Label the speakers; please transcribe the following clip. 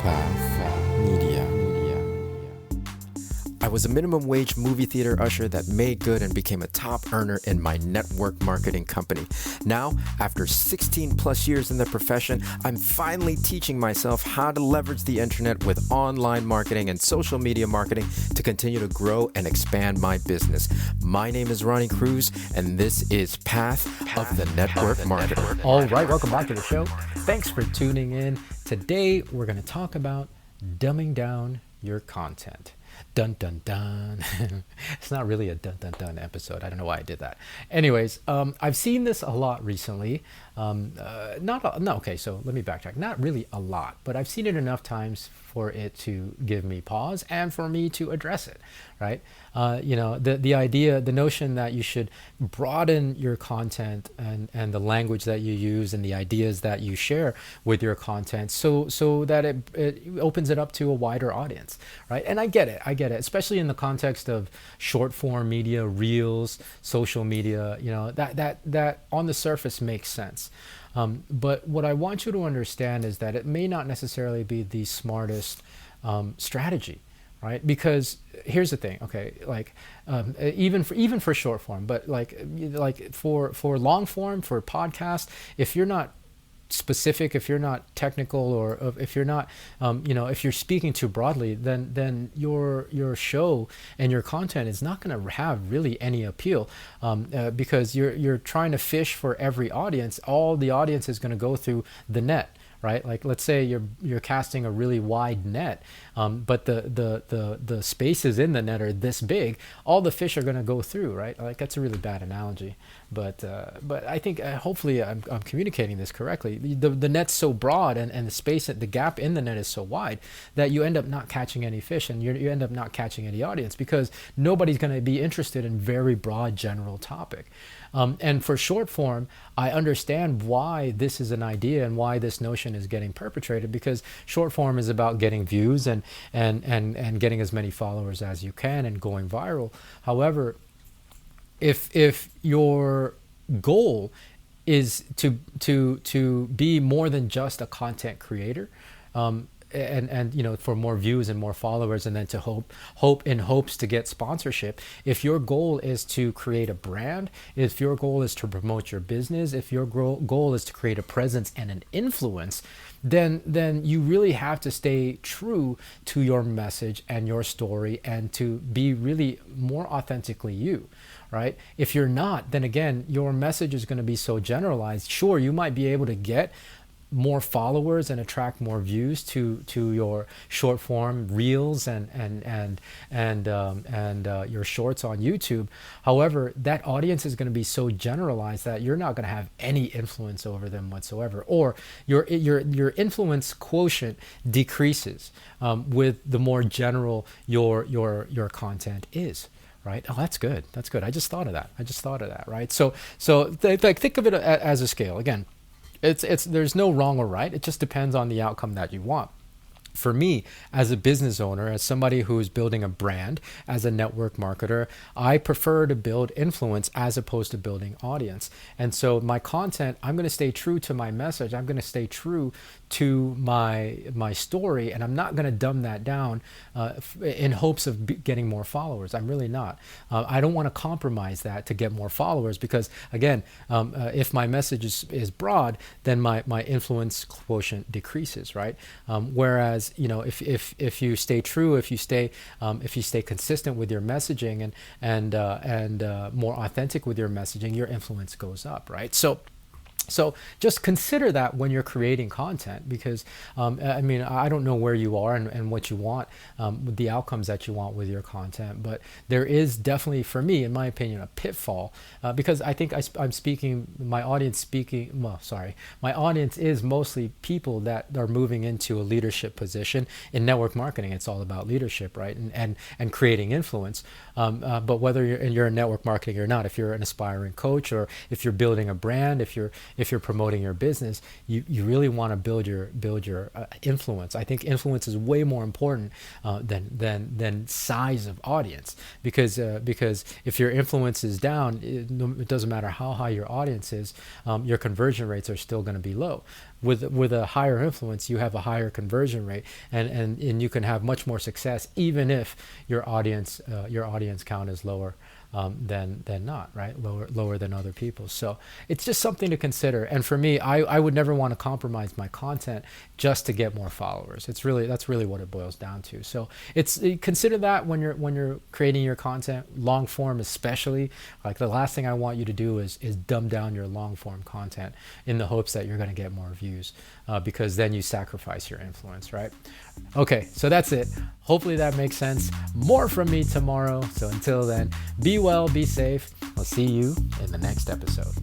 Speaker 1: Path Media. I was a minimum wage movie theater usher that made good and became a top earner in my network marketing company. Now, after 16 plus years in the profession, I'm finally teaching myself how to leverage the internet with online marketing and social media marketing to continue to grow and expand my business. My name is Ronnie Cruz, and this is Path of the Network Marketer.
Speaker 2: All right, welcome back to the show. Thanks for tuning in. Today, we're going to talk about dumbing down your content. Dun dun dun. It's not really a dun dun dun episode. I don't know why I did that. Anyways, I've seen this a lot recently. So let me backtrack. Not really a lot, but I've seen it enough times for it to give me pause and for me to address it, right? The idea, the notion that you should broaden your content and the language that you use and the ideas that you share with your content so that it opens it up to a wider audience, right? And I get it, especially in the context of short form media, reels, social media, that on the surface makes sense. But what I want you to understand is that it may not necessarily be the smartest strategy, right? Because here's the thing, okay, even for short form, but like for long form, for podcast, if you're not specific, if you're not technical, or if you're not if you're speaking too broadly, then your show and your content is not going to have really any appeal, because you're trying to fish for every audience. All the audience is going to go through the net, right? Like, let's say you're casting a really wide net, but the spaces in the net are this big. All the fish are going to go through, right? Like, that's a really bad analogy, but I think hopefully I'm communicating this correctly. The net's so broad and the gap in the net is so wide that you end up not catching any fish, and you end up not catching any audience because nobody's going to be interested in very broad general topic. And for short form, I understand why this is an idea and why this notion is getting perpetrated, because short form is about getting views and getting as many followers as you can and going viral. However, if your goal is to be more than just a content creator, and for more views and more followers, and then to hopes to get sponsorship. If your goal is to create a brand, if your goal is to promote your business, if your goal is to create a presence and an influence, then you really have to stay true to your message and your story and to be really more authentically you. Right? If you're not, then again, your message is going to be so generalized. Sure, you might be able to get more followers and attract more views to your short form reels and your shorts on YouTube. However, that audience is going to be so generalized that you're not going to have any influence over them whatsoever, or your influence quotient decreases with the more general your content is. Right? Oh, that's good. I just thought of that. Right? So think of it as a scale. Again, there's no wrong or right. It just depends on the outcome that you want. For me, as a business owner, as somebody who is building a brand, as a network marketer, I prefer to build influence as opposed to building audience. And so my content, I'm going to stay true to my message. I'm going to stay true to my story, and I'm not going to dumb that down in hopes of getting more followers. I'm really not. I don't want to compromise that to get more followers, because again, if my message is broad, then my influence quotient decreases, right? Whereas if you stay true, if you stay consistent with your messaging and more authentic with your messaging, your influence goes up, right? So just consider that when you're creating content, because I don't know where you are and what you want, the outcomes that you want with your content, but there is definitely, for me, in my opinion, a pitfall, because I think my audience is mostly people that are moving into a leadership position. In network marketing, it's all about leadership, right? And creating influence. But whether you're in network marketing or not, if you're an aspiring coach, or if you're building a brand, if you're if you're promoting your business, you really want to build your influence. I think influence is way more important than size of audience, because if your influence is down, it doesn't matter how high your audience is, your conversion rates are still going to be low. With a higher influence, you have a higher conversion rate, and you can have much more success even if your audience count is lower than not, right? Lower than other people. So it's just something to consider. And for me, I would never want to compromise my content just to get more followers. That's really what it boils down to. So consider that when you're creating your content, long form especially. Like, the last thing I want you to do is dumb down your long form content in the hopes that you're going to get more views, because then you sacrifice your influence, right? Okay, so that's it. Hopefully that makes sense. More from me tomorrow. So until then, be well, be safe. I'll see you in the next episode.